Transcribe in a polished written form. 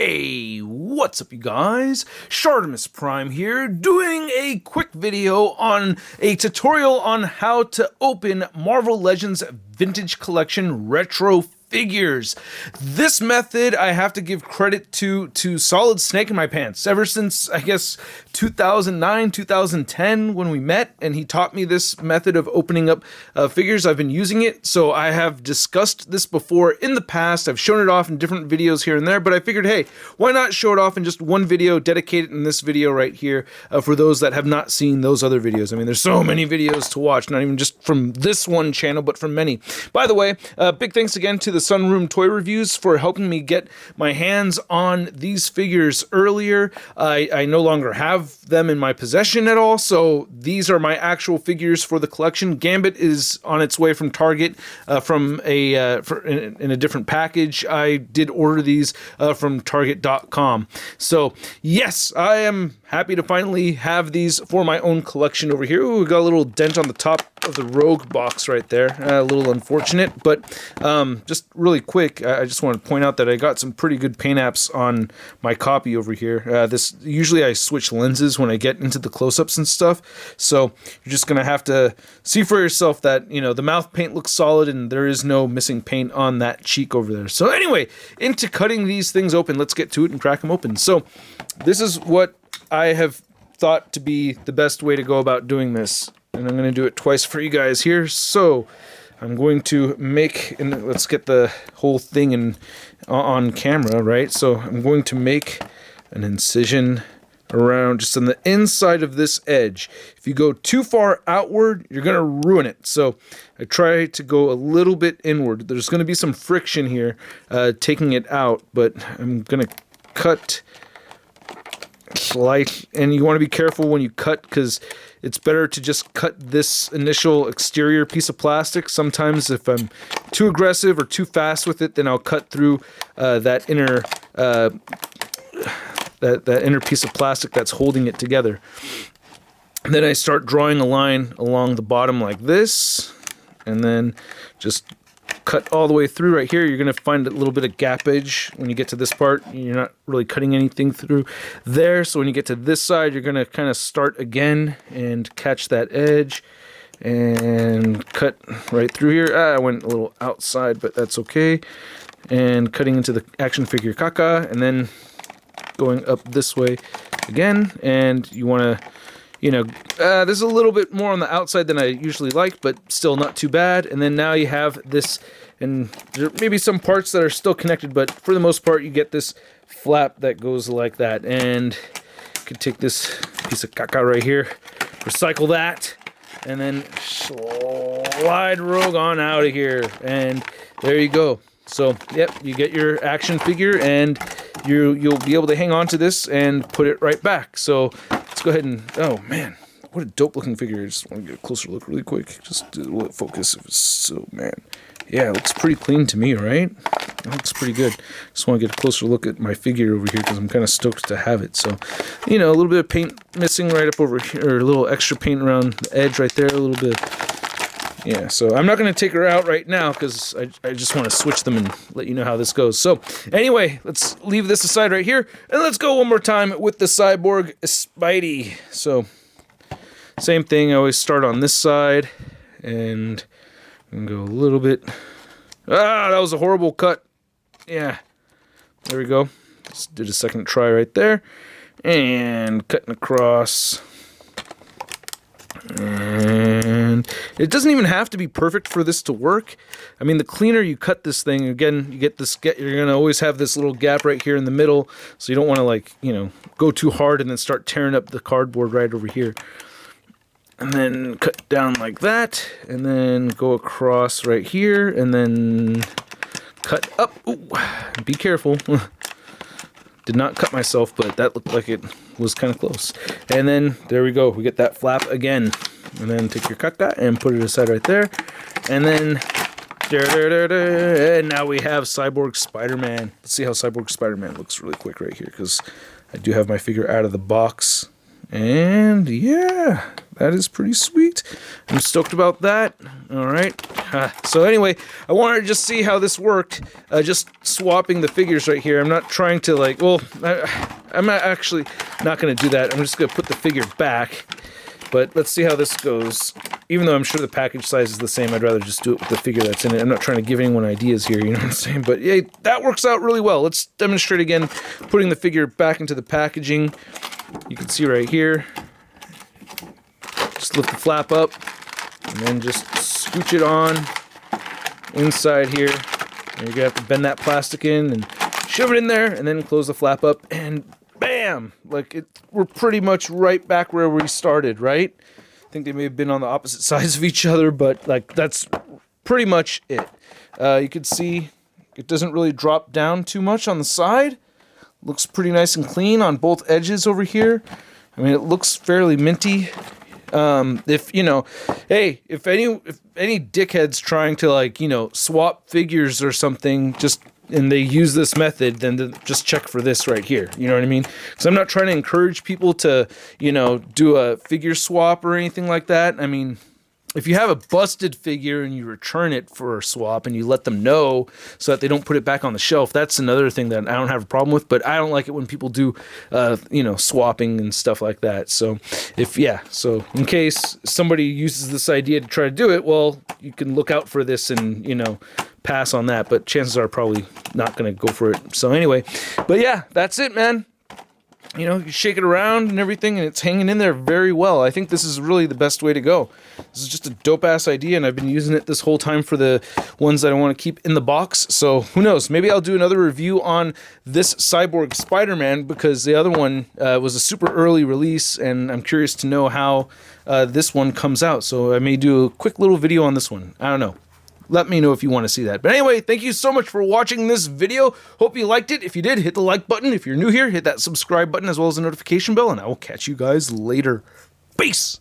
Hey, what's up you guys? ShartimusPrime here, doing a quick video on a tutorial on how to open Marvel Legends Vintage Collection retro figures. This method I have to give credit to Solid Snake in my pants. Ever since, I guess, 2009, 2010 when we met and he taught me this method of opening up figures, I've been using it. So I have discussed this before in the past. I've shown it off in different videos here and there, but I figured, hey, why not show it off in just one video, dedicate it in this video right here for those that have not seen those other videos. I mean, there's so many videos to watch, not even just from this one channel, but from many. By the way, big thanks again to the Sunroom Toy Reviews for helping me get my hands on these figures earlier. I no longer have them in my possession at all, so these are my actual figures for the collection. Gambit is on its way from Target in a different package. I did order these from Target.com. So yes, I am happy to finally have these for my own collection over here. Ooh, we got a little dent on the top of the Rogue box right there. A little unfortunate, but just really quick, I just want to point out that I got some pretty good paint apps on my copy over here. Usually I switch lenses when I get into the close-ups and stuff, so you're just gonna have to see for yourself that, you know, the mouth paint looks solid and there is no missing paint on that cheek over there. So anyway, into cutting these things open, let's get to it and crack them open. So this is what I have thought to be the best way to go about doing this, and I'm going to do it twice for you guys here. So I'm going to make, and let's get the whole thing on camera, right? So I'm going to make an incision around just on the inside of this edge. If you go too far outward, you're going to ruin it. So I try to go a little bit inward. There's going to be some friction here taking it out, but I'm going to cut slight, and you want to be careful when you cut, because it's better to just cut this initial exterior piece of plastic. Sometimes if I'm too aggressive or too fast with it, then I'll cut through that inner that inner piece of plastic that's holding it together. And then I start drawing a line along the bottom like this, and then just cut all the way through right here. You're going to find a little bit of gappage when you get to this part. You're not really cutting anything through there. So when you get to this side, you're going to kind of start again and catch that edge and cut right through here. I went a little outside, but that's okay. And cutting into the action figure caca, and then going up this way again. And you want to, you know, there's a little bit more on the outside than I usually like, but still not too bad. And then now you have this, and there may be some parts that are still connected, but for the most part, you get this flap that goes like that. And you can take this piece of caca right here, recycle that, and then slide Rogue on out of here. And there you go. So, yep, you get your action figure, and you'll be able to hang on to this and put it right back. So let's go ahead and, oh man, what a dope looking figure. I just want to get a closer look really quick. Just will it focus? So, man, yeah, it looks pretty clean to me, right? It looks pretty good. Just want to get a closer look at my figure over here because I'm kind of stoked to have it. So, you know, a little bit of paint missing right up over here, or a little extra paint around the edge right there, a little bit. Yeah, so I'm not going to take her out right now because I just want to switch them and let you know how this goes. So anyway, let's leave this aside right here, and let's go one more time with the Cyborg Spidey. So same thing, I always start on this side, and I'm going to go a little bit. Ah, that was a horrible cut. Yeah, there we go. Just did a second try right there, and cutting across. And it doesn't even have to be perfect for this to work. I mean, the cleaner you cut this thing, again, you get this. You're gonna always have this little gap right here in the middle, so you don't want to, like, you know, go too hard and then start tearing up the cardboard right over here. And then cut down like that, and then go across right here, and then cut up. Ooh, be careful. Did not cut myself, but that looked like it was kind of close. And then there we go. We get that flap again. And then take your caca and put it aside right there. And then, and now we have Cyborg Spider-Man. Let's see how Cyborg Spider-Man looks really quick right here, because I do have my figure out of the box. And yeah, that is pretty sweet. I'm stoked about that. All right. So anyway, I wanted to just see how this worked. Just swapping the figures right here. I'm not trying to like, well, I'm actually not going to do that. I'm just going to put the figure back. But let's see how this goes. Even though I'm sure the package size is the same, I'd rather just do it with the figure that's in it. I'm not trying to give anyone ideas here, you know what I'm saying? But yeah, that works out really well. Let's demonstrate again, putting the figure back into the packaging. You can see right here. Just lift the flap up, and then just scooch it on inside here. And you're gonna have to bend that plastic in and shove it in there, and then close the flap up, and bam! Like, we're pretty much right back where we started, right? I think they may have been on the opposite sides of each other, but like, that's pretty much it. You can see it doesn't really drop down too much on the side. Looks pretty nice and clean on both edges over here. I mean, it looks fairly minty. If you know, hey, if any dickheads trying to, like, you know, swap figures or something, and they use this method, then just check for this right here. You know what I mean? Because I'm not trying to encourage people to, you know, do a figure swap or anything like that. I mean, if you have a busted figure and you return it for a swap and you let them know so that they don't put it back on the shelf, that's another thing that I don't have a problem with. But I don't like it when people do, you know, swapping and stuff like that. So so in case somebody uses this idea to try to do it, well, you can look out for this and, you know, pass on that. But chances are probably not going to go for it. So anyway, but yeah, that's it, man. You know, you shake it around and everything, and it's hanging in there very well. I think this is really the best way to go. This is just a dope-ass idea, and I've been using it this whole time for the ones that I want to keep in the box. So, who knows? Maybe I'll do another review on this Cyborg Spider-Man, because the other one was a super early release, and I'm curious to know how this one comes out. So, I may do a quick little video on this one. I don't know. Let me know if you want to see that. But anyway, thank you so much for watching this video. Hope you liked it. If you did, hit the like button. If you're new here, hit that subscribe button as well as the notification bell, and I will catch you guys later. Peace!